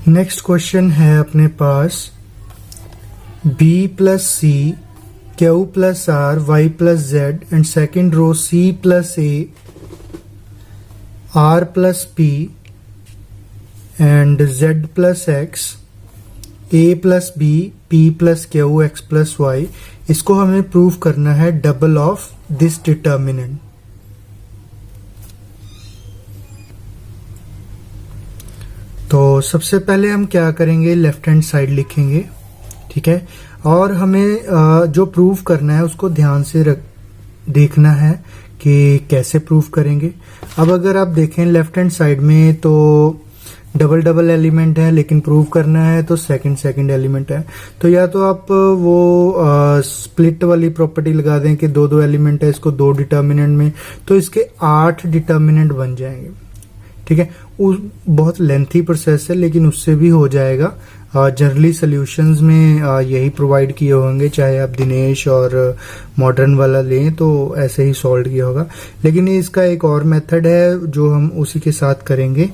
Next question है अपने पास b plus C Q plus R Y plus Z and second row c plus A R plus P and z plus X a plus B p plus Q x plus Y. इसको हमें prove करना है double of this determinant. तो सबसे पहले हम क्या करेंगे, लेफ्ट हैंड साइड लिखेंगे, ठीक है। और हमें जो प्रूव करना है उसको ध्यान से देखना है कि कैसे प्रूव करेंगे। अब अगर आप देखें लेफ्ट हैंड साइड में तो डबल डबल एलिमेंट है, लेकिन प्रूव करना है तो सेकंड एलिमेंट है। तो या तो आप वो स्प्लिट वाली प्रॉपर्टी लगा दें कि दो एलिमेंट है, इसको दो डिटर्मिनेंट में, तो इसके 8 डिटर्मिनेंट बन जाएंगे, ठीक है। बहुत लेंथी प्रोसेस है लेकिन उससे भी हो जाएगा। जनरली सॉल्यूशंस में यही प्रोवाइड किए होंगे, चाहे आप दिनेश और मॉडर्न वाला लें तो ऐसे ही सॉल्व किया होगा। लेकिन इसका एक और मेथड है जो हम उसी के साथ करेंगे।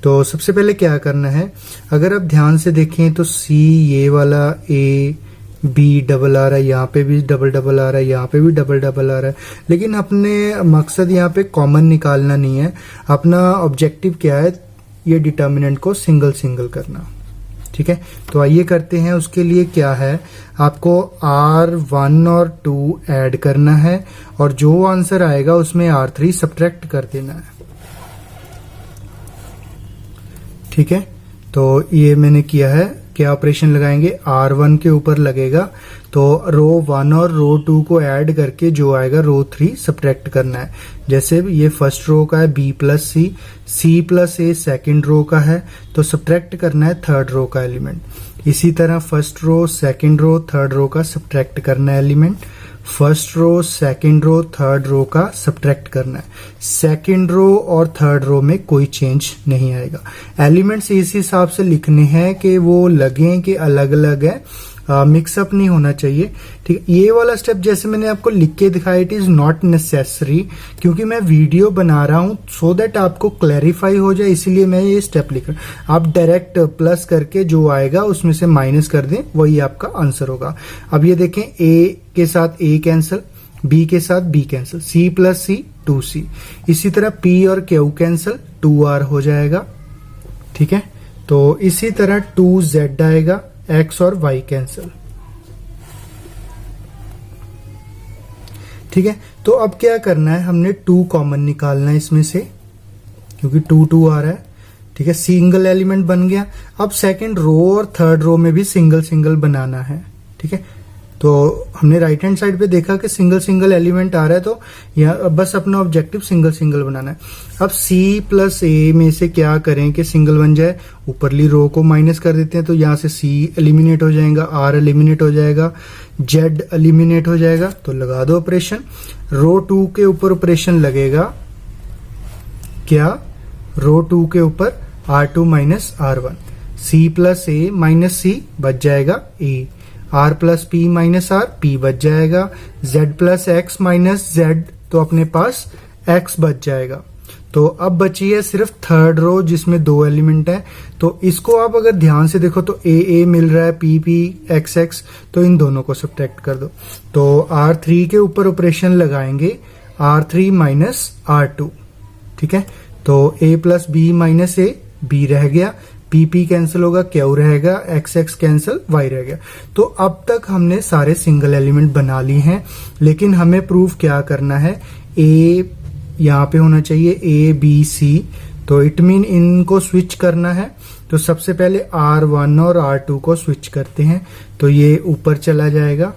तो सबसे पहले क्या करना है, अगर आप ध्यान से देखें तो सी ये वाला ए बी डबल आ रहा है, यहाँ पे भी डबल डबल आ रहा है, यहाँ पे भी डबल डबल आ रहा है। लेकिन अपने मकसद यहाँ पे कॉमन निकालना नहीं है, अपना ऑब्जेक्टिव क्या है, ये डिटर्मिनेंट को सिंगल सिंगल करना, ठीक है। तो आइए करते हैं। उसके लिए क्या है, आपको R1 और 2 ऐड करना है और जो आंसर आएगा उसमें R3 सब्ट्रैक्ट कर देना है, ठीक है। तो ये मैंने किया है। क्या ऑपरेशन लगाएंगे, R1 के ऊपर लगेगा तो रो 1 और रो 2 को ऐड करके जो आएगा रो 3 सब्ट्रैक्ट करना है। जैसे ये फर्स्ट रो का है b प्लस सी प्लस ए सेकेंड रो का है, तो सब्ट्रैक्ट करना है थर्ड रो का एलिमेंट। इसी तरह first row second row third row का सब्ट्रैक्ट करना है element. First row second row third row का सब्ट्रैक्ट करना है। सेकेंड रो और थर्ड रो में कोई चेंज नहीं आएगा। एलिमेंट्स इस हिसाब से लिखने हैं कि वो लगें कि अलग अलग है, मिक्सअप नहीं होना चाहिए, ठीक है। ये वाला स्टेप जैसे मैंने आपको लिख के दिखाया, इट इज नॉट नेसेसरी, क्योंकि मैं वीडियो बना रहा हूं सो दैट आपको क्लैरिफाई हो जाए, इसीलिए मैं ये स्टेप लिख रहा हूं। आप डायरेक्ट प्लस करके जो आएगा उसमें से माइनस कर दें, वही आपका आंसर होगा। अब ये देखें, ए के साथ ए कैंसिल, बी के साथ बी कैंसिल, सी प्लस सी 2c। इसी तरह पी और क्यू कैंसिल, 2r हो जाएगा, ठीक है। तो इसी तरह 2z आएगा, x और y कैंसिल, ठीक है। तो अब क्या करना है, हमने 2 कॉमन निकालना है इसमें से, क्योंकि 2 आ रहा है, ठीक है। सिंगल एलिमेंट बन गया। अब सेकंड रो और थर्ड रो में भी सिंगल सिंगल बनाना है, ठीक है। तो हमने राइट हैंड साइड पे देखा कि सिंगल सिंगल एलिमेंट आ रहा है, तो यहाँ बस अपना ऑब्जेक्टिव सिंगल सिंगल बनाना है। अब C प्लस A में से क्या करें कि सिंगल बन जाए, ऊपरली रो को माइनस कर देते हैं, तो यहाँ से C एलिमिनेट हो जाएगा, R एलिमिनेट हो जाएगा, Z एलिमिनेट हो जाएगा। तो लगा दो ऑपरेशन। रो 2 के ऊपर ऑपरेशन लगेगा क्या, रो 2 के ऊपर R2 minus R1, C plus A minus C बच जाएगा A, R plus P minus R, P बच जाएगा, Z plus X minus Z, तो अपने पास X बच जाएगा। तो अब बची है सिर्फ थर्ड रो जिसमें 2 एलिमेंट है। तो इसको आप अगर ध्यान से देखो तो A मिल रहा है, P X X, तो इन दोनों को सब्ट्रैक्ट कर दो। तो R3 के ऊपर ऑपरेशन लगाएंगे, R3 माइनस R2, ठीक है। तो A plus B minus A, B रह गया, PP कैंसिल होगा, Q रहेगा, XX कैंसिल, Y रह गया। तो अब तक हमने सारे सिंगल एलिमेंट बना लिए हैं, लेकिन हमें प्रूफ क्या करना है, A यहाँ पे होना चाहिए, A B C, तो इट मीन इनको स्विच करना है। तो सबसे पहले R1 और R2 को स्विच करते हैं, तो ये ऊपर चला जाएगा,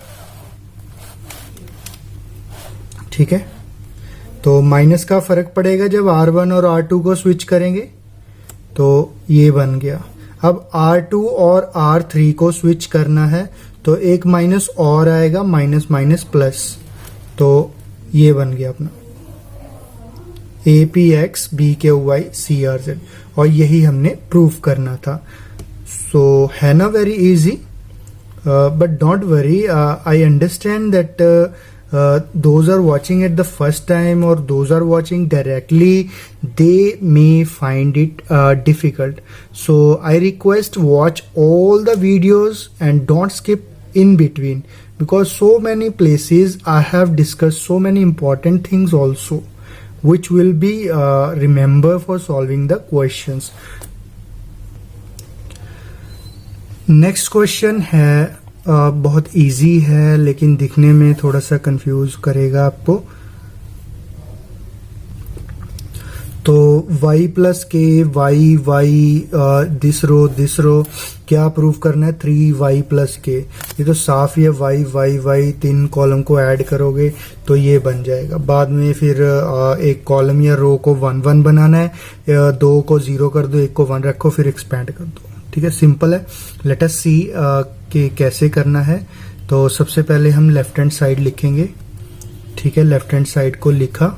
ठीक है। तो माइनस का फर्क पड़ेगा जब R1 और R2 को स्विच करेंगे, तो ये बन गया। अब R2 और R3 को स्विच करना है, तो एक माइनस और आएगा, माइनस माइनस प्लस, तो ये बन गया अपना APX BQY CRZ, और यही हमने प्रूफ करना था। सो है ना very easy, but don't worry, I understand that those are watching at the first time or those are watching directly, they may find it difficult. So I request watch all the videos and don't skip in between, because so many places I have discussed so many important things also which will be remember for solving the questions. Next question है बहुत easy है लेकिन दिखने में थोड़ा सा confuse करेगा आपको. तो y प्लस के y दिस रो क्या प्रूव करना है 3y प्लस के. ये तो साफ ही है y 3 कॉलम को ऐड करोगे तो ये बन जाएगा. बाद में फिर एक कॉलम या रो को 1 1 बनाना है, 2 को 0 कर दो, 1 को 1 रखो, फिर एक्सपैंड कर दो. ठीक है, सिंपल है. लेट अस सी कि कैसे करना है. तो सबसे पहले हम लेफ्ट हैंड साइड लिखेंगे. ठीक है, लेफ्ट हैंड साइड को लिखा.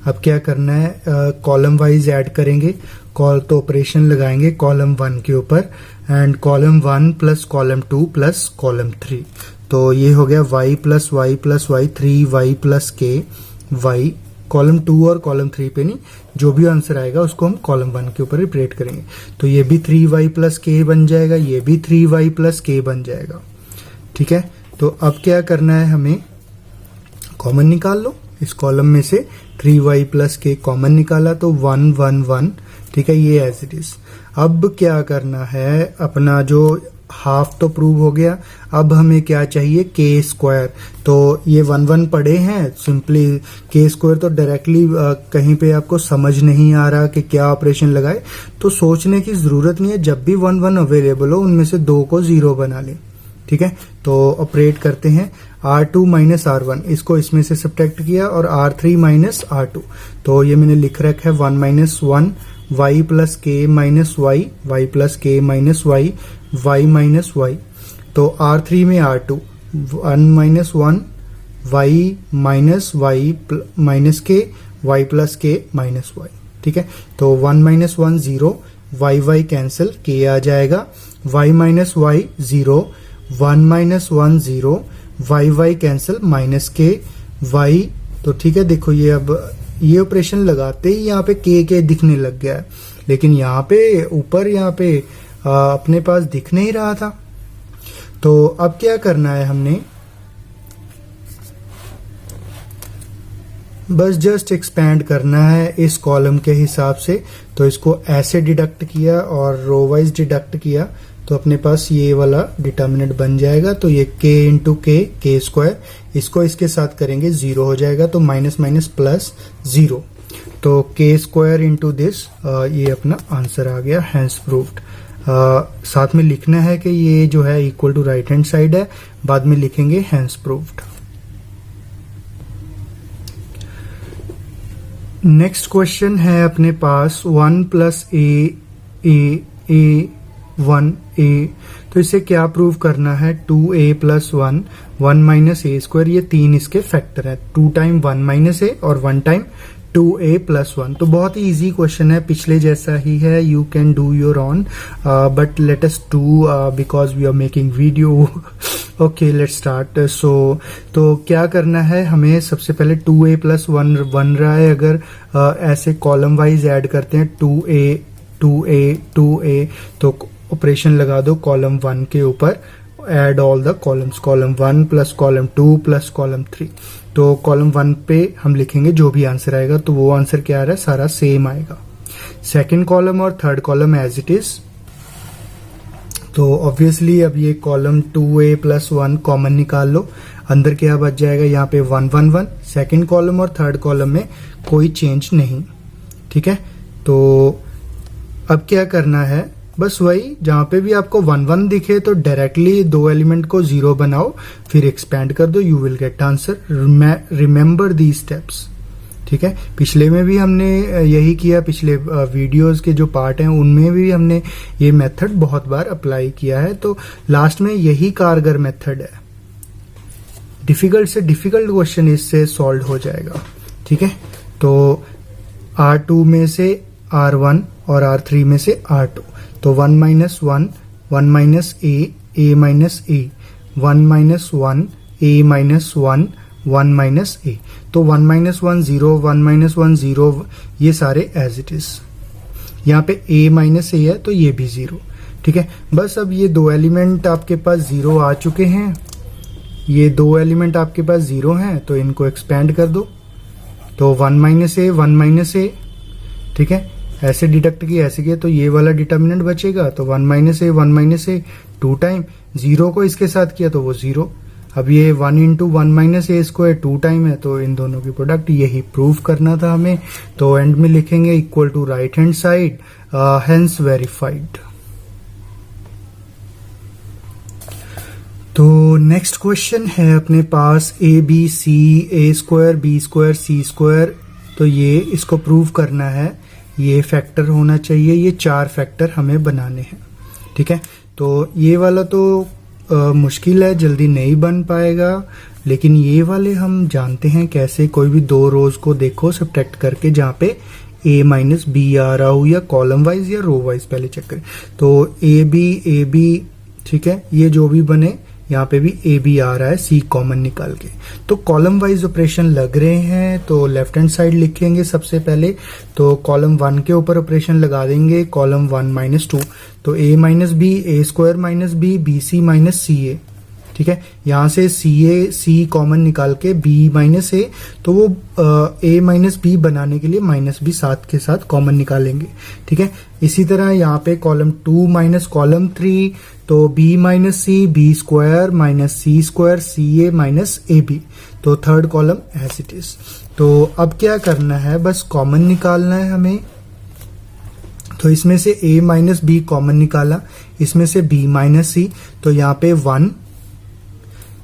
अब क्या करना है, कॉलम वाइज ऐड करेंगे. तो ऑपरेशन लगाएंगे कॉलम 1 के ऊपर, and column 1 plus column 2 plus column 3. तो ये हो गया y plus y 3y plus के y. कॉलम 2 और कॉलम 3 पे नहीं, जो भी आंसर आएगा उसको हम कॉलम 1 के ऊपर रिप्रेट करेंगे. तो ये भी 3y प्लस के बन जाएगा, ये भी 3y प्लस के बन जाएगा. ठीक है, तो अब क्या करना है, हमें कॉमन निकाल लो. इस कॉलम में से 3y प्लस के कॉमन निकाला तो 1 1 1. ठीक है, ये एज इट इज. अब क्या करना है, अपना जो हाफ तो प्रूव हो गया. अब हमें क्या चाहिए, के स्क्वायर. तो ये 1 1 पढ़े हैं, सिंपली के स्क्वायर तो डायरेक्टली कहीं पे आपको समझ नहीं आ रहा कि क्या ऑपरेशन लगाए, तो सोचने की जरूरत नहीं है. जब भी 1 1 अवेलेबल हो उनमें से 2 को 0 बना लें. ठीक है, तो ऑपरेट करते हैं. R2 माइनस R1, इसको इसमें से सब्ट्रैक्ट किया, और R3 माइनस R2. तो ये मैंने लिख रखा है 1 माइनस 1 y प्लस के माइनस y प्लस के माइनस y माइनस y. तो R3 में R2 1 minus 1 y minus y minus के y प्लस के माइनस y. ठीक है, तो 1 माइनस 1 0, y कैंसिल, के आ जाएगा. y minus y 0, 1 minus 1 0, y cancel, minus के y. तो ठीक है, देखो ये अब ये ऑपरेशन लगाते ही यहाँ पे के दिखने लग गया है, लेकिन यहाँ पे ऊपर यहाँ पे अपने पास दिख नहीं रहा था. तो अब क्या करना है, हमने बस जस्ट एक्सपैंड करना है इस कॉलम के हिसाब से. तो इसको ऐसे डिडक्ट किया और रो वाइज डिडक्ट किया, तो अपने पास ये वाला डिटर्मिनेंट बन जाएगा. तो ये k इंटू के स्क्वायर, इसको इसके साथ करेंगे 0 हो जाएगा, तो माइनस माइनस प्लस 0. तो के स्क्वायर इंटू दिस, ये अपना आंसर आ गया, हैंस प्रूव्ड. साथ में लिखना है कि ये जो है equal to right hand side है, बाद में लिखेंगे हैंस प्रूव्ड. नेक्स्ट क्वेश्चन है अपने पास 1 प्लस ए 1a. तो इसे क्या प्रूव करना है, 2a plus 1 minus A square. ये 3 इसके फैक्टर है, 2 टाइम 1 माइनस ए और 1 टाइम 2a प्लस 1. तो बहुत ही इजी क्वेश्चन है, पिछले जैसा ही है. You can do your own, but let us do because we are making video. Okay, let's start. तो क्या करना है, हमें सबसे पहले 2a प्लस 1 बन रहा है. अगर ऐसे कॉलम वाइज ऐड करते हैं 2a, तो ऑपरेशन लगा दो कॉलम 1 के ऊपर, add all the columns, column 1 plus column 2 plus column 3. तो कॉलम 1 पे हम लिखेंगे जो भी आंसर आएगा, तो वो आंसर क्या आ रहा है, सारा सेम आएगा. सेकंड कॉलम और third column as it is. तो ऑब्वियसली अब ये कॉलम 2a प्लस 1 कॉमन निकाल लो, अंदर क्या बच जाएगा, यहाँ पे 1 1 1. सेकंड कॉलम और थर्ड कॉलम में कोई चेंज नहीं. ठीक है, तो अब क्या करना है, बस वही, जहां पे भी आपको 1 1 दिखे तो डायरेक्टली 2 एलिमेंट को 0 बनाओ, फिर एक्सपैंड कर दो, you will get answer. Remember the steps. ठीक है, पिछले में भी हमने यही किया, पिछले वीडियोस के जो पार्ट हैं उनमें भी हमने ये मेथड बहुत बार अप्लाई किया है. तो लास्ट में यही कारगर मेथड है. डिफिकल्ट से डिफिकल्ट क्वेश्चन इससे सॉल्व हो जाएगा. ठीक है, तो R2 में से R1 और R3 में से R2. तो 1 माइनस 1 माइनस ए माइनस ए, 1 माइनस 1 ए माइनस 1 1 माइनस ए, तो 1 माइनस 1 0, 1 माइनस 1 0, ये सारे एज इट इज। यहाँ पे a माइनस ए है तो ये भी 0, ठीक है। बस अब ये दो एलिमेंट आपके पास 0 आ चुके हैं, ये दो एलिमेंट आपके पास 0 हैं, तो इनको एक्सपेंड कर दो, तो 1 माइनस ए 1 माइनस ए, ठीक है। ऐसे डिडक्ट किया, ऐसे किया, तो ये वाला डिटर्मिनेंट बचेगा, तो 1 माइनस ए 1 माइनस ए 2 टाइम, 0 को इसके साथ किया तो वो 0। अब ये 1 into 1 minus A square 2 time है, तो इन दोनों की प्रोडक्ट, यही प्रूव करना था हमें। तो एंड में लिखेंगे equal to right hand side, hence verified. तो नेक्स्ट क्वेश्चन है अपने पास A B C A square B square C square. तो ये इसको प्रूव करना है, ये फैक्टर होना चाहिए, ये 4 फैक्टर हमें बनाने हैं, ठीक है। तो ये वाला तो मुश्किल है, जल्दी नहीं बन पाएगा, लेकिन ये वाले हम जानते हैं कैसे। कोई भी 2 रोज को देखो सब्ट्रैक्ट करके, जहाँ पे a माइनस बी आ रहा हो, या कॉलम वाइज या रो वाइज, पहले चेक करें। तो ए बी, ठीक है, ये जो भी बने, यहाँ पे भी ए बी आ रहा है, सी कॉमन निकाल के। तो कॉलम वाइज ऑपरेशन लग रहे हैं, तो लेफ्ट हैंड साइड लिखेंगे सबसे पहले। तो कॉलम 1 के ऊपर ऑपरेशन लगा देंगे, कॉलम 1 माइनस 2, तो a minus B, A square minus B, B C minus C A, ठीक है। यहाँ से सी कॉमन निकाल के बी माइनस ए, तो वो ए माइनस बी बनाने के लिए माइनस बी साथ के साथ कॉमन निकालेंगे, ठीक है। इसी तरह यहाँ पे कॉलम 2 माइनस कॉलम 3, तो B minus C, B square minus C square, C A minus A B, तो third column as it is. तो अब क्या करना है, बस कॉमन निकालना है हमें। तो इसमें से a माइनस बी कॉमन निकाला, इसमें से b माइनस सी, तो यहाँ पे 1,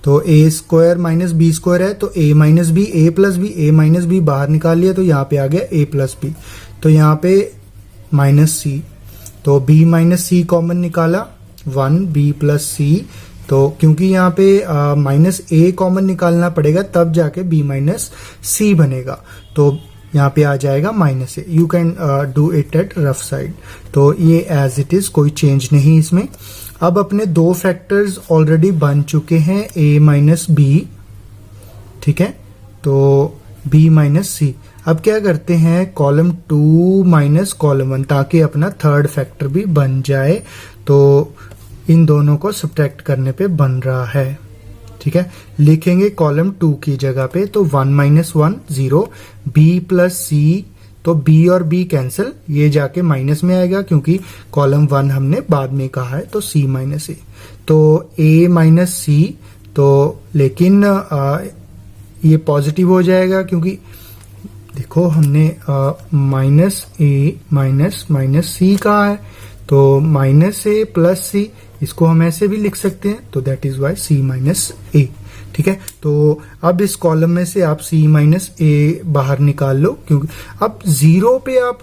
तो a square minus B square है, तो a minus B, a plus B, a minus B बाहर निकाल लिया, तो यहाँ पे आ गया a प्लस बी, तो यहाँ पे माइनस सी, तो b माइनस सी कॉमन निकाला 1, b प्लस सी, तो क्योंकि यहाँ पे माइनस a कॉमन निकालना पड़ेगा तब जाके b माइनस सी बनेगा, तो यहाँ पे आ जाएगा minus A. You can do it at rough side. तो ये एज इट इज, कोई चेंज नहीं इसमें। अब अपने 2 फैक्टर्स ऑलरेडी बन चुके हैं, a माइनस बी, ठीक है, तो b माइनस सी। अब क्या करते हैं, कॉलम 2 माइनस कॉलम 1, ताकि अपना थर्ड फैक्टर भी बन जाए। तो इन दोनों को सब्ट्रैक्ट करने पे बन रहा है, ठीक है। लिखेंगे कॉलम 2 की जगह पे, तो 1 माइनस 1 0, b प्लस सी, तो b और b कैंसिल, ये जाके माइनस में आएगा क्योंकि कॉलम 1 हमने बाद में कहा है, तो c माइनस ए, तो a माइनस सी, तो लेकिन ये पॉजिटिव हो जाएगा क्योंकि देखो हमने माइनस ए माइनस माइनस सी कहा है, तो माइनस ए प्लस सी, इसको हम ऐसे भी लिख सकते हैं, तो that is Y C minus A, ठीक है। तो अब इस कॉलम में से आप c माइनस ए बाहर निकाल लो, क्योंकि अब 0 पे आप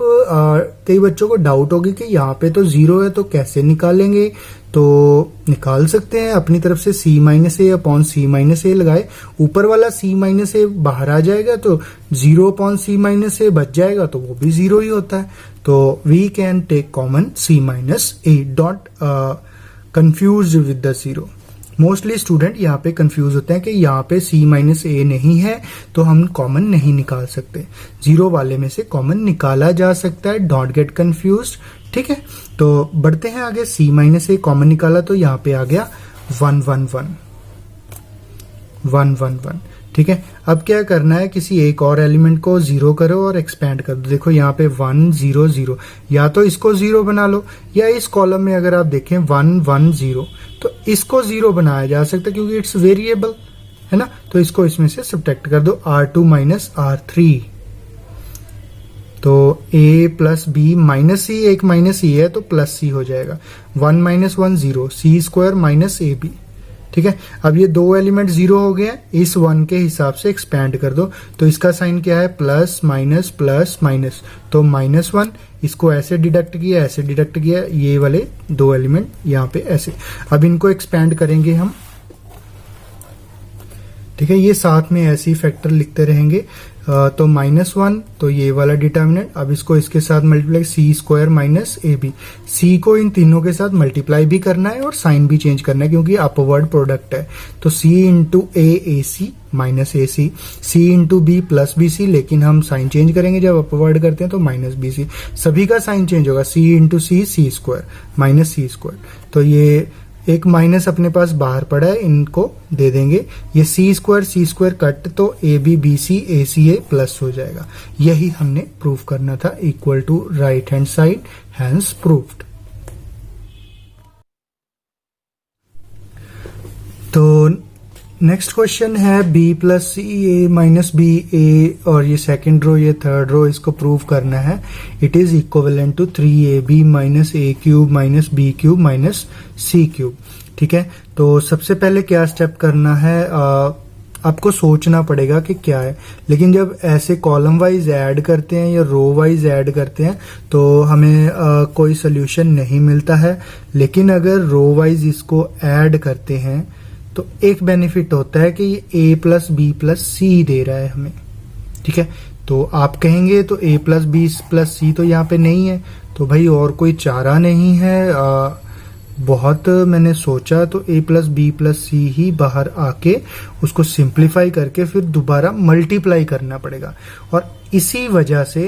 कई बच्चों को डाउट होगी कि यहाँ पे तो 0 है तो कैसे निकालेंगे। तो निकाल सकते हैं अपनी तरफ से, c माइनस ए अपॉन सी माइनस ए लगाए, ऊपर वाला c माइनस ए बाहर आ जाएगा, तो 0 अपॉन सी माइनस ए बच जाएगा, तो वो भी 0 ही होता है। तो we can take common c minus A, डॉट confuse with the 0। Mostly student यहाँ पे कंफ्यूज होते हैं कि यहाँ पे c माइनस ए नहीं है तो हम कॉमन नहीं निकाल सकते, 0 वाले में से कॉमन निकाला जा सकता है, डोंट गेट कंफ्यूज, ठीक है। तो बढ़ते हैं आगे, c माइनस ए कॉमन निकाला तो यहाँ पे आ गया 1 1 1 1 1 1, ठीक है। अब क्या करना है, किसी एक और एलिमेंट को 0 करो और एक्सपेंड कर दो। देखो यहाँ पे 1 0 0, या तो इसको 0 बना लो, या इस कॉलम में अगर आप देखें 1 1 0, तो इसको 0 बनाया जा सकता है क्योंकि इट्स वेरिएबल है ना। तो इसको इसमें से सब्ट्रैक्ट कर दो, R2 माइनस R3, तो a प्लस बी माइनस सी, एक माइनस सी है तो प्लस सी हो जाएगा, 1 minus 1 0, C square minus A B, ठीक है। अब ये 2 एलिमेंट 0 हो गए, इस 1 के हिसाब से एक्सपैंड कर दो, तो इसका साइन क्या है, प्लस माइनस प्लस माइनस, तो माइनस 1, इसको ऐसे डिडक्ट किया, ऐसे डिडक्ट किया, ये वाले 2 एलिमेंट यहाँ पे ऐसे। अब इनको एक्सपैंड करेंगे हम, ठीक है, ये साथ में ऐसे ही फैक्टर लिखते रहेंगे। तो -1 तो ये वाला डिटर्मिनेंट, अब इसको इसके साथ multiply, C square minus A B, C को इन तीनों के साथ मल्टीप्लाई भी करना है और साइन भी चेंज करना है क्योंकि अपवर्ड प्रोडक्ट है। तो C into A C minus A C into B plus B C, लेकिन हम साइन चेंज करेंगे जब अपवर्ड करते हैं तो माइनस बी सी, सभी का साइन चेंज होगा, सी into C square minus C square. तो ये एक माइनस अपने पास बाहर पड़ा है, इनको दे देंगे, ये सी स्क्वायर कट, तो ए बी सी ए प्लस हो जाएगा। यही हमने प्रूव करना था, equal to right hand side, hence proved. तो नेक्स्ट क्वेश्चन है B plus C A minus B A, और ये सेकेंड रो ये थर्ड रो, इसको प्रूव करना है। It is equivalent to 3ab minus A cube minus B cube minus C cube. ठीक है, तो सबसे पहले क्या स्टेप करना है, आपको सोचना पड़ेगा कि क्या है, लेकिन जब ऐसे कॉलम वाइज ऐड करते हैं या रो वाइज ऐड करते हैं तो हमें कोई सोल्यूशन नहीं मिलता है। लेकिन अगर रो वाइज इसको ऐड करते हैं तो एक बेनिफिट होता है कि ये a प्लस बी प्लस सी दे रहा है हमें। ठीक है, तो आप कहेंगे तो a plus B plus C तो यहाँ पे नहीं है, तो भाई और कोई चारा नहीं है। बहुत मैंने सोचा तो a प्लस बी प्लस सी ही बाहर आके उसको सिंप्लीफाई करके फिर दोबारा मल्टीप्लाई करना पड़ेगा, और इसी वजह से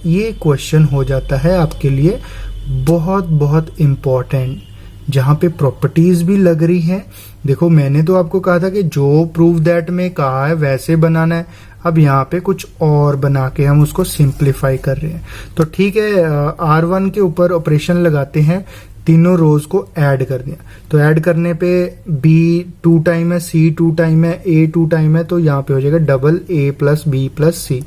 ये क्वेश्चन हो जाता है आपके लिए बहुत बहुत इम्पोर्टेंट, जहां पे प्रॉपर्टीज भी लग रही हैं। देखो मैंने तो आपको कहा था कि जो प्रूव दैट में कहा है वैसे बनाना है, अब यहाँ पे कुछ और बना के हम उसको सिंप्लीफाई कर रहे हैं। तो ठीक है, R1 के ऊपर ऑपरेशन लगाते हैं, तीनों रोज को ऐड कर दिया, तो ऐड करने पे B 2 टाइम है, C 2 टाइम है, A 2 टाइम है, तो यहाँ पे हो जाएगा double A plus B plus C.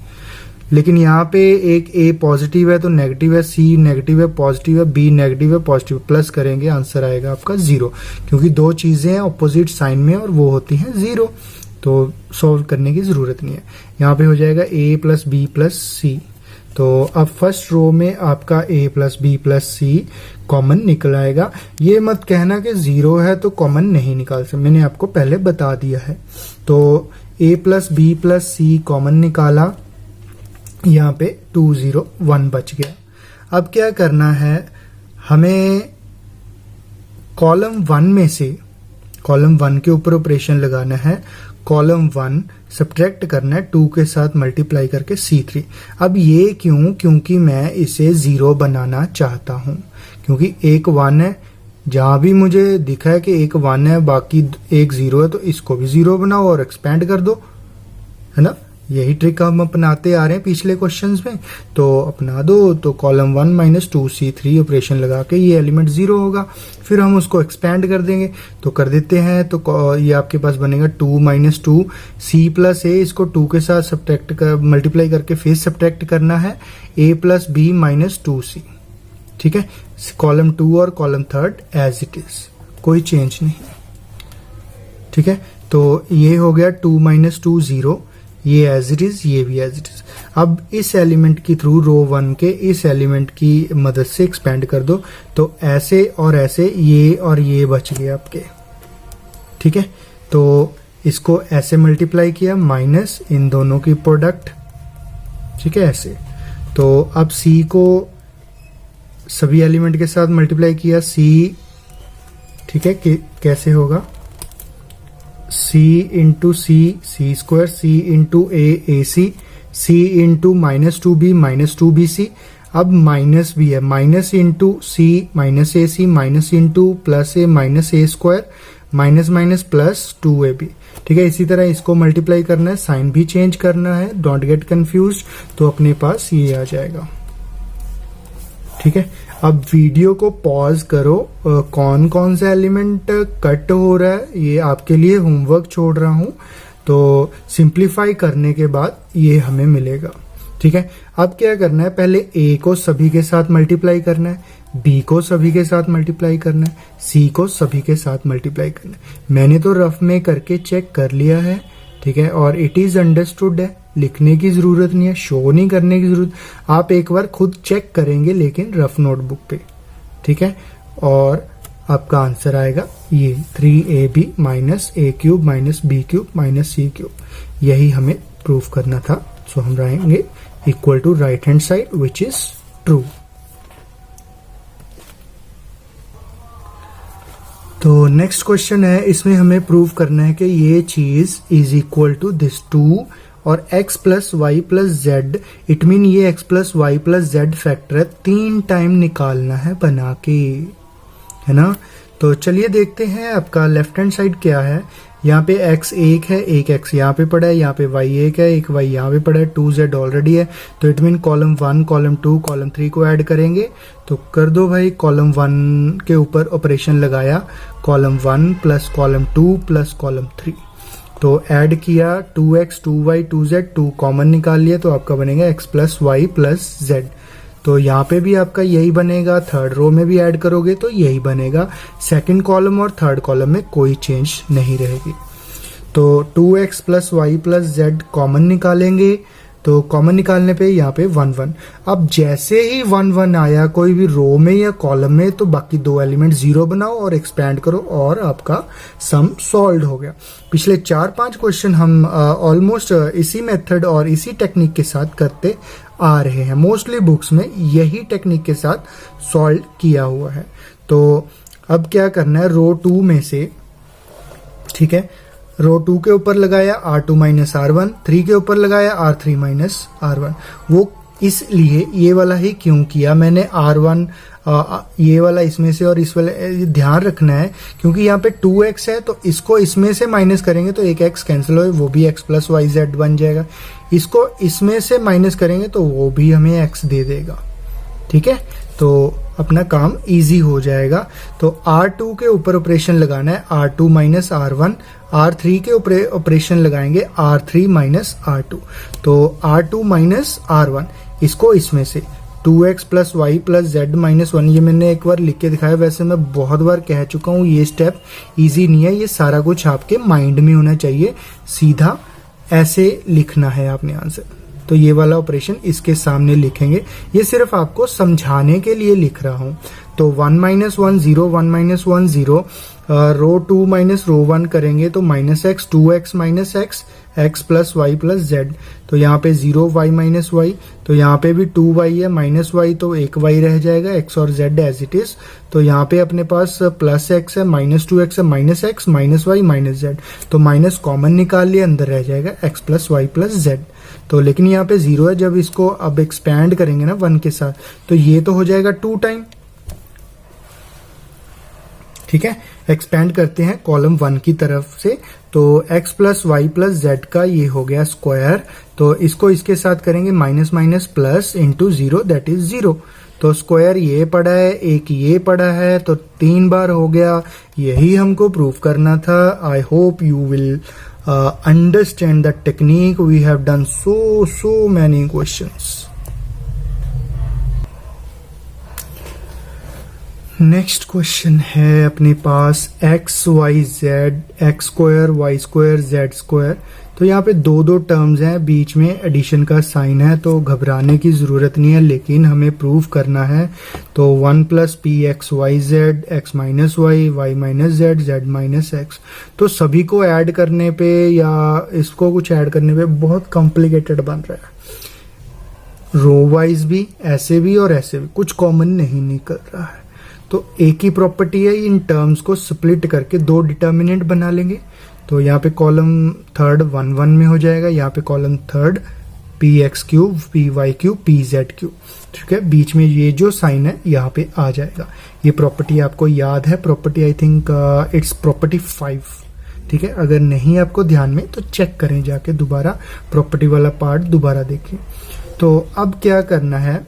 लेकिन यहाँ पे एक A पॉजिटिव है तो नेगेटिव है, C नेगेटिव है पॉजिटिव है, B नेगेटिव है पॉजिटिव, प्लस करेंगे आंसर आएगा आपका 0, क्योंकि दो चीजें हैं ऑपोजिट साइन में और वो होती हैं 0, तो सॉल्व करने की जरूरत नहीं है। यहाँ पे हो जाएगा A plus B plus C. तो अब फर्स्ट रो में आपका A plus B plus C common निकल आएगा। ये मत कहना कि 0 है तो कॉमन नहीं निकाल सकते, मैंने आपको पहले बता दिया है। तो A plus B plus C common निकाला, यहाँ पे 2 0 1 बच गया। अब क्या करना है, हमें कॉलम 1 में से कॉलम 1 के ऊपर ऑपरेशन लगाना है, कॉलम 1 सब्ट्रैक्ट करना है 2 के साथ मल्टीप्लाई करके C3। अब ये क्यों, क्योंकि मैं इसे 0 बनाना चाहता हूं, क्योंकि एक 1 है, जहां भी मुझे दिखा है कि एक 1 है बाकी एक 0 है, तो इसको भी 0 बनाओ और एक्सपेंड कर दो, है ना। यही ट्रिक हम अपनाते आ रहे हैं पिछले क्वेश्चंस में, तो अपना दो। तो कॉलम 1 माइनस 2C3 ऑपरेशन लगा के ये एलिमेंट 0 होगा, फिर हम उसको एक्सपेंड कर देंगे, तो कर देते हैं। तो ये आपके पास बनेगा 2 माइनस 2 C प्लस ए, इसको 2 के साथ सब्ट्रैक्ट कर मल्टीप्लाई करके फिर सब्ट्रैक्ट करना है A plus B minus 2C। ठीक है, कॉलम 2 और कॉलम 3 एज इट इज, कोई चेंज नहीं। ठीक है, तो ये हो गया 2 माइनस 2 0, ये एज इट इज, ये भी एज इट इज। अब इस एलिमेंट की थ्रू रो 1 के इस एलिमेंट की मदद से एक्सपेंड कर दो, तो ऐसे और ऐसे ये और ये बच गए आपके। ठीक है, तो इसको ऐसे मल्टीप्लाई किया, माइनस इन दोनों की प्रोडक्ट। ठीक है, ऐसे। तो अब C को सभी एलिमेंट के साथ मल्टीप्लाई किया, C। ठीक है, कैसे होगा, C into C square, C into A C, C into minus 2b minus 2bc। अब माइनस भी है, minus into C minus A C, minus into plus A minus A square, minus minus plus 2ab। ठीक है, इसी तरह इसको multiply करना है, साइन भी चेंज करना है, डोंट गेट कंफ्यूज। तो अपने पास ये आ जाएगा। ठीक है, अब वीडियो को पॉज करो, कौन कौन सा एलिमेंट कट हो रहा है ये आपके लिए होमवर्क छोड़ रहा हूं, तो सिंप्लीफाई करने के बाद ये हमें मिलेगा। ठीक है, अब क्या करना है, पहले A को सभी के साथ मल्टीप्लाई करना है, B को सभी के साथ मल्टीप्लाई करना है, C को सभी के साथ मल्टीप्लाई करना है। मैंने तो रफ में करके चेक कर लिया है। ठीक है, और इट इज अंडरस्टूड है, लिखने की जरूरत नहीं है, शो नहीं करने की जरूरत, आप एक बार खुद चेक करेंगे लेकिन रफ नोटबुक पे। ठीक है, और आपका आंसर आएगा ये 3ab minus A cube minus B cube minus C cube. यही हमें प्रूफ करना था। सो हम रहेंगे equal to right hand side which is true. तो नेक्स्ट क्वेश्चन है, इसमें हमें प्रूव करना है कि ये चीज इज इक्वल टू दिस 2 और x plus Y plus Z. It mean ये x plus Y plus Z factor है, 3 टाइम निकालना है बना के, है ना। तो चलिए देखते हैं आपका लेफ्ट हैंड साइड क्या है। यहाँ पे x 1 है, एक x यहाँ पे पड़ा है, यहाँ पे y 1 है, एक y यहाँ पे पड़ा है, 2z ऑलरेडी है। तो it mean column 1 column 2 column 3 को ऐड करेंगे। तो कर दो भाई, कॉलम 1 के ऊपर ऑपरेशन लगाया, column 1 plus column 2 plus column 3। तो ऐड किया 2x 2y 2z, 2 कॉमन निकाल लिया तो आपका बनेगा x plus Y plus Z. तो यहाँ पे भी आपका यही बनेगा, थर्ड रो में भी ऐड करोगे तो यही बनेगा। सेकंड कॉलम और थर्ड कॉलम में कोई चेंज नहीं रहेगी। तो 2x plus Y plus Z common निकालेंगे। तो कॉमन निकालने पे यहाँ पे 1 1। अब जैसे ही 1 1 आया कोई भी रो में या कॉलम में, तो बाकी 2 एलिमेंट 0 बनाओ और एक्सपैंड करो और आपका सम सॉल्व हो गया। पिछले 4-5 क्वेश्चन हम ऑलमोस्ट इसी मेथड और इसी टेक्निक के साथ करते आ रहे हैं। मोस्टली बुक्स में यही टेक्निक के साथ सॉल्व किया हुआ है। तो अब क्या करना है, रो 2 में से, ठीक है, रो 2 के ऊपर लगाया R2 माइनस R1, 3 के ऊपर लगाया R3 माइनस R1। वो इसलिए ये वाला ही क्यों किया मैंने, R1 ये वाला इसमें से और इस वाले ध्यान रखना है क्योंकि यहाँ पे 2x है, तो इसको इसमें से माइनस करेंगे तो एक x कैंसिल हो, वो भी x प्लस वाई जेड बन जाएगा। इसको इसमें से माइनस करेंगे तो वो भी हमें x दे देगा, ठीक है। तो अपना काम इजी हो जाएगा। तो R2 के ऊपर ऑपरेशन लगाना है R2 माइनस R1, R3 के ऊपर ऑपरेशन लगाएंगे R3 माइनस R2। तो R2 माइनस R1, इसको इसमें से 2x plus Y plus Z minus 1, ये मैंने एक बार लिख के दिखाया, वैसे मैं बहुत बार कह चुका हूँ ये स्टेप इजी नहीं है, ये सारा कुछ आपके माइंड में होना चाहिए, सीधा ऐसे लिखना है आपने आंसर। तो ये वाला ऑपरेशन इसके सामने लिखेंगे, ये सिर्फ आपको समझाने के लिए लिख रहा हूं। तो 1 minus 1 0, 1 minus 1 0, row 2 minus row 1 करेंगे तो minus X, 2x minus X, x plus Y plus Z. तो यहाँ पे 0 y माइनस वाई, तो यहाँ पे भी 2y है माइनस वाई, तो एक y रह जाएगा, x और z एज इट इज। तो यहाँ पे अपने पास प्लस x है, माइनस 2x है, minus X minus Y minus Z. तो माइनस कॉमन निकाल लिया, अंदर रह जाएगा x plus Y plus Z. तो लेकिन यहाँ पे 0 है, जब इसको अब एक्सपैंड करेंगे ना 1 के साथ तो ये तो हो जाएगा 2 टाइम, ठीक है। एक्सपैंड करते हैं कॉलम 1 की तरफ से, तो x plus Y plus Z का ये हो गया स्क्वायर। तो इसको इसके साथ करेंगे minus minus plus into 0 that is 0। तो स्क्वायर ये पड़ा है, एक ये पड़ा है, तो 3 बार हो गया। यही हमको प्रूफ करना था। आई hope you will understand the technique. We have done so many questions. Next question है अपने पास x y z, x square y square z square. तो यहाँ पे दो टर्म्स हैं, बीच में एडिशन का साइन है, तो घबराने की जरूरत नहीं है, लेकिन हमें प्रूव करना है। तो 1 plus P X Y Z, X minus Y, Y minus Z, Z minus X. तो सभी को ऐड करने पे या इसको कुछ ऐड करने पे बहुत कॉम्प्लिकेटेड बन रहा है। रो वाइज भी, ऐसे भी और ऐसे भी कुछ कॉमन नहीं निकल रहा है। तो एक ही प्रॉपर्टी है, इन टर्म्स को स्प्लिट करके 2 डिटर्मिनेंट बना लेंगे। तो यहाँ पे कॉलम थर्ड 1 1 में हो जाएगा, यहाँ पे column third P X cube, P Y cube, P Z cube, ठीक है। बीच में ये जो साइन है यहाँ पे आ जाएगा। ये प्रॉपर्टी आपको याद है, property I think it's property 5, ठीक है। अगर नहीं आपको ध्यान में तो चेक करें जाके, दोबारा प्रॉपर्टी वाला पार्ट दोबारा देखें। तो अब क्या करना है,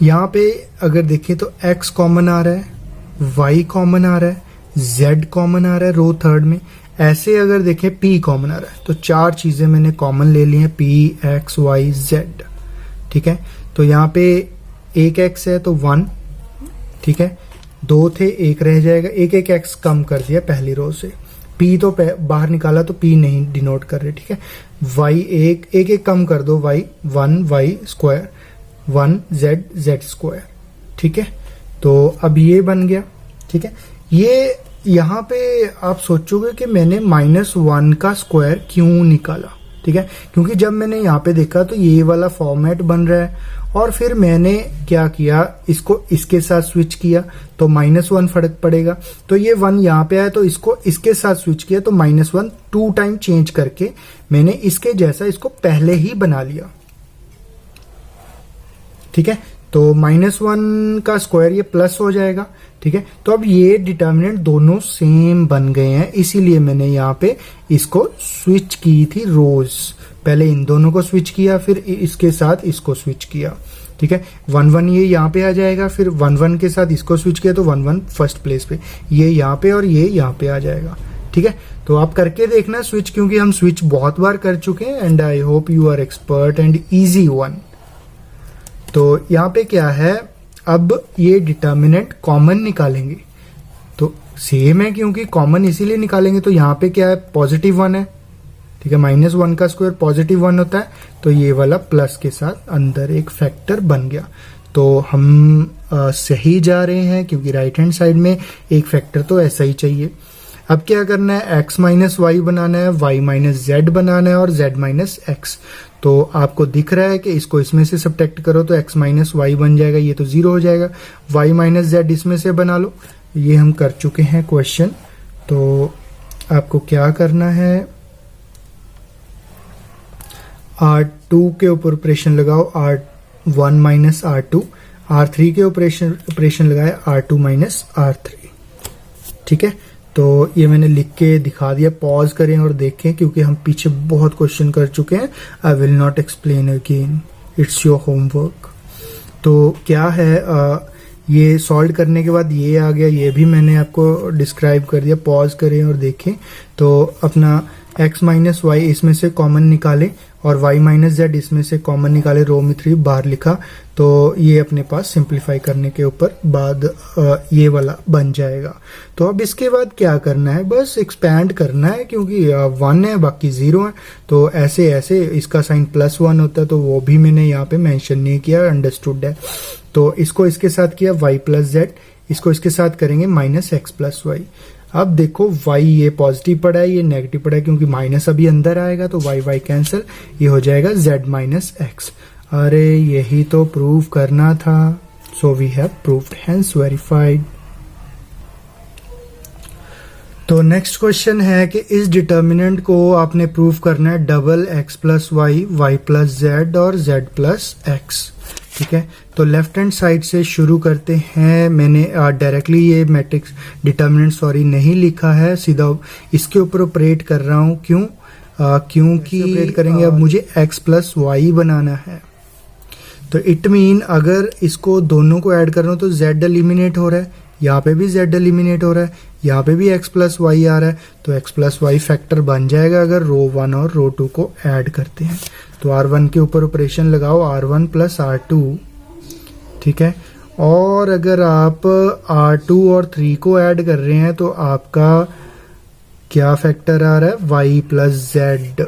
यहाँ पे अगर देखें तो x कॉमन आ रहा है, y कॉमन आ रहा है, z कॉमन आ रहा है रो थर्ड में। ऐसे अगर देखें p कॉमन आ रहा है, तो 4 चीजें मैंने कॉमन ले ली हैं, p x y z, ठीक है। तो यहाँ पे एक x है तो 1, ठीक है, 2 थे, 1 रह जाएगा, एक x कम कर दिया पहली रो से, p तो बाहर निकाला तो p नहीं डिनोट कर रहे, ठीक है। y एक कम कर दो, y 1 y square, 1 z z square, ठीक है। तो अब ये बन गया, ठीक है। ये यहाँ पे आप सोचोगे कि मैंने -1 का स्क्वायर क्यों निकाला, ठीक है, क्योंकि जब मैंने यहाँ पे देखा तो ये वाला फॉर्मेट बन रहा है और फिर मैंने क्या किया, इसको इसके साथ स्विच किया तो -1 फर्क पड़ेगा, तो ये 1 यहाँ पे आया तो इसको इसके साथ स्विच किया तो -1 2 टाइम चेंज करके मैंने इसके जैसा इसको पहले ही बना लिया, ठीक है। तो -1 का स्क्वायर ये प्लस हो जाएगा, ठीक है। तो अब ये डिटर्मिनेंट दोनों सेम बन गए हैं, इसीलिए मैंने यहाँ पे इसको स्विच की थी रोज, पहले इन दोनों को स्विच किया फिर इसके साथ इसको स्विच किया, ठीक है। 1 1 ये यहाँ पे आ जाएगा, फिर 1 1 के साथ इसको स्विच किया तो 1 1 फर्स्ट प्लेस पे, ये यहाँ पे और ये यहाँ पे आ जाएगा, ठीक है। तो आप करके देखना स्विच, क्योंकि हम स्विच बहुत बार कर चुके हैं and I hope you are expert and easy one. तो यहाँ पे क्या है, अब ये डिटर्मिनेंट कॉमन निकालेंगे तो सेम है, क्योंकि कॉमन इसीलिए निकालेंगे, तो यहाँ पे क्या है +1 है, ठीक है। -1 का स्क्वायर +1 होता है, तो ये वाला प्लस के साथ अंदर एक फैक्टर बन गया, तो हम सही जा रहे हैं, क्योंकि राइट हैंड साइड में एक फैक्टर तो ऐसा ही चाहिए। अब क्या करना है, x - y बनाना है, y - z बनाना है और z - x। तो आपको दिख रहा है कि इसको इसमें से सब्ट्रैक्ट करो तो x - y बन जाएगा, ये तो 0 हो जाएगा, y - z इसमें से बना लो, ये हम कर चुके हैं क्वेश्चन। तो आपको क्या करना है, R2 के ऊपर ऑपरेशन लगाओ, R1 - R2, R3 के ऑपरेशन लगाए R2 - R3, ठीक है। तो ये मैंने लिख के दिखा दिया, पॉज करें और देखें, क्योंकि हम पीछे बहुत क्वेश्चन कर चुके हैं। I will not explain again, it's your homework. तो क्या है, ये सॉल्व करने के बाद ये आ गया, ये भी मैंने आपको डिस्क्राइब कर दिया, पॉज करें और देखें। तो अपना x - y इसमें से कॉमन निकाले और y - z इसमें से कॉमन निकाले, रो में 3 बाहर लिखा, तो ये अपने पास सिंप्लीफाई करने के ऊपर बाद ये वाला बन जाएगा। तो अब इसके बाद क्या करना है, बस एक्सपैंड करना है, क्योंकि 1 है बाकी 0 है, तो ऐसे ऐसे इसका साइन +1 होता है, तो वो भी मैंने यहाँ पे मेंशन नहीं किया, अंडरस्टूड है। तो इसको इसके साथ किया y + z, इसको इसके साथ करेंगे -x + y। अब देखो y ये पॉजिटिव पड़ा है, ये नेगेटिव पड़ा है, क्योंकि माइनस अभी अंदर आएगा तो y कैंसिल, ये हो जाएगा z - x। अरे यही तो प्रूव करना था, so we have proved, hence verified. तो नेक्स्ट क्वेश्चन है कि इस डिटर्मिनेंट को आपने प्रूव करना है double x + y, y + z और z + x, ठीक है। तो लेफ्ट हैंड साइड से शुरू करते हैं। मैंने डायरेक्टली ये मैट्रिक्स डिटर्मिनेंट नहीं लिखा है, सीधा इसके ऊपर ऑपरेट कर रहा हूं। क्यों? क्योंकि ऑपरेट करेंगे, अब मुझे x + y बनाना है। तो इट मीन अगर इसको दोनों को ऐड कर रहा हूं तो z एलिमिनेट हो रहा है, यहाँ पे भी z एलिमिनेट हो रहा है, यहाँ पे भी x + y आ रहा है, तो x + y फैक्टर बन जाएगा अगर रो 1 और रो 2 को ऐड करते हैं। तो R1 के ऊपर ऑपरेशन लगाओ, R1 + R2, ठीक है। और अगर आप R2 और 3 को ऐड कर रहे हैं तो आपका क्या फैक्टर आ रहा है, y + z,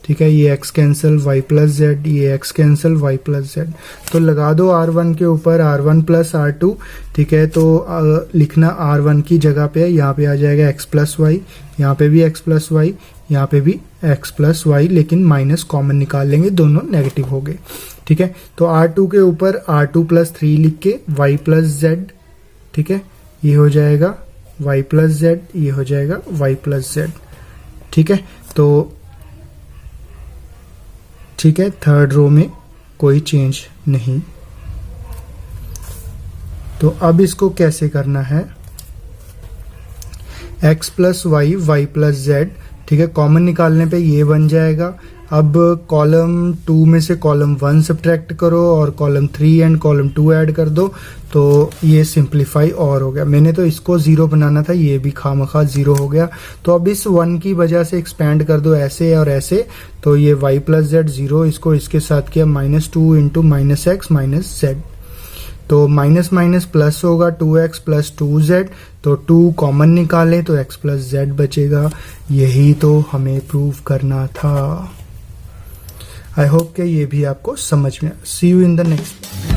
ठीक है। ये x कैंसिल, y + z, ये x कैंसिल, y + z। तो लगा दो R1 के ऊपर R1 + R2, ठीक है। तो लिखना R1 की जगह पे, यहाँ पे आ जाएगा x + y, यहाँ पे भी x + y, यहाँ पे भी x + y, लेकिन माइनस कॉमन निकाल लेंगे, दोनों नेगेटिव हो गए, ठीक है। तो R2 के ऊपर R2 + 3 लिख के y + z, ठीक है, ये हो जाएगा y + z, ये हो जाएगा y + z, ठीक है। तो ठीक है, थर्ड रो में कोई चेंज नहीं। तो अब इसको कैसे करना है, x + y, y + z, ठीक है, कॉमन निकालने पे ये बन जाएगा। अब कॉलम 2 में से कॉलम 1 सब्ट्रैक्ट करो और कॉलम 3 एंड कॉलम 2 ऐड कर दो, तो ये सिंप्लीफाई और हो गया। मैंने तो इसको 0 बनाना था, ये भी खामखा 0 हो गया। तो अब इस 1 की वजह से एक्सपैंड कर दो ऐसे और ऐसे, तो ये y + z 0, इसको इसके साथ किया -2 × -x - z, तो माइनस माइनस प्लस होगा, 2x + 2z, तो 2 कॉमन निकालें तो x + z बचेगा। यही तो हमें प्रूव करना था। आई होप कि ये भी आपको समझ में। सी यू इन द नेक्स्ट।